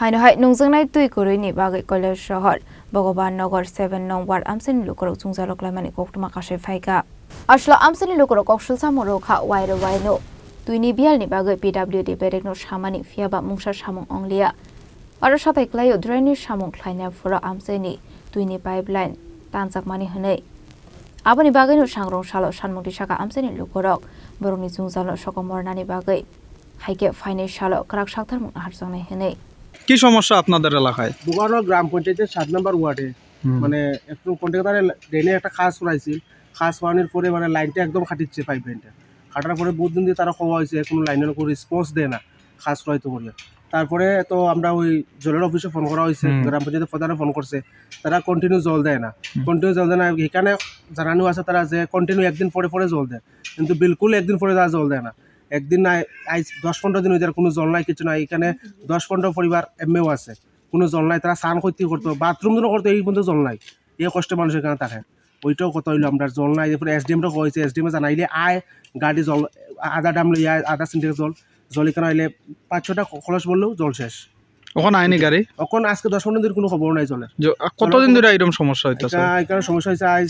হাইনহাই নুংজংনাই তুই করিনি বাগৈ কৈলাস শহর ভগবান নগর 7 নং ওয়ার্ড আমসেনি লুকরক চুংজালক লাইমানি কোকটুমা কাশে ফাইকা আসলা আমসেনি লুকরক ককসুল সামরো খা ওয়াইরে ওয়াইনো তুইনি বিয়ালনি বাগৈ পিডব্লিউডি বেরেকনো সামানি ফিয়াবা মুংসা সামং অংলিয়া আরো সাথে ক্লাইও দ্রৈনি সামং খ্লাইনা ফুরা আমসেনি তুইনি পাইপলাইন তানজাকমানি হनै আবনি বাগৈনো সাংরং সালো সানমুক্তি শাখা আমসেনি লুকরক বরংনি চুংজালক সকমরনানি বাগৈ হাইকে ফাইনাল সালো ক্রাক সাকতার মুং হারজংনাই হनै কি সমস্যা আপনাদের এলাকায়? বুগানো গ্রাম পঞ্চায়েতের 7 নম্বর ওয়ার্ডে মানে একটু কন্ট্রাক্টরে ড্রেনে একটা খাস করাইছিল। খাস করানোর পরে মানে লাইনটা একদম খাটিচ্ছে, পাইপ লাইনটা খাটার পরে বহুত দিন দিয়ে তারা খোয়া হয়েছে, কোনো লাইনের কোনো রেসপন্স দেয় না খাস করাইতে করিয়া। তারপরে তো আমরা ওই জলের অফিসে ফোন করা হয়েছে, গ্রাম পঞ্চায়েতের প্রধানে ফোন করছে, তারা কন্টিনিউ জল দেয় না। এখানে জানানো আছে তারা যে কন্টিনিউ একদিন পরে পরে জল দেয়, কিন্তু বিলকুল একদিন পরে তারা জল দেয় না। একদিন নাই, আজ 10-15 দিন হয়ে যায় কোনো জল নাই, কিছু নাই। এখানে 10-15 পরিবার এমএও আছে, কোনো জল নাই। তারা স্নান করতে করতো, বাথরুম যেন করতো, এই পর্যন্ত জল নাই। এই কষ্টে মানুষ এখানে থাকে। ওইটাও কথা হইলো আমরা জল নাই। এরপরে এসডিএমটা হয়েছে, এসডিএমে জানাইলে আয় গাড়ি জল আধা ডাম লই আয়, আধা সিন্টেক্স জল এখানে আইলে 5-6টা খরচ বললেও জল শেষ। ওখানে আইনি গাড়ি এখন আজকে 10-15 দিন কোনো খবর নাই জলের। কতদিন ধরে এরকম সমস্যা হইতেছে? এখানে সমস্যা হয়েছে আজ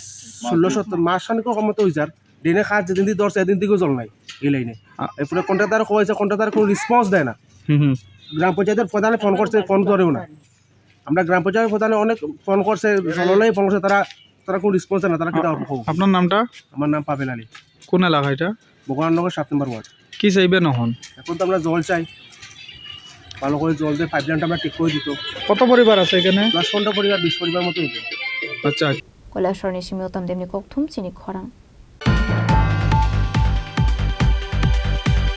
16-17 মাস খানিকও কমতো হয়ে যার। ড্রেনে খাস যেদিন দিয়ে ধরছে এদিন থেকেও জল নাই এই লাইনে। এরপরে কন্ট্রাক্টর হয়েছে, কন্ট্রাক্টর কোনো রেসপন্স দেয় না। গ্রাম পঞ্চায়েতের প্রধানে ফোন করছে, ফোন ধরেও না। আমরা গ্রাম পঞ্চায়েতের প্রধানে অনেক ফোন করছে, জললাই ফোন করছে, তারা কোনো রেসপন্স দেয় না। তারা কিনা আপনার নামটা? আমার নাম পাবেল আলী। কোন এলাকা এটা? ভগবান নগর 7 নম্বর ওয়ার্ড। কি চাইবেন এখন? এখন তো আমরা জল চাই, ভালো করে জল দিয়ে পাইপ লাইনটা আমরা ঠিক করে দিত। কত পরিবার আছে এখানে? 10-15 পরিবার, 20 পরিবার মতো হইতো। আচ্ছা। কৈলাসর নিশিমি উত্তম দেমনি কোকথুম চিনি খরাং।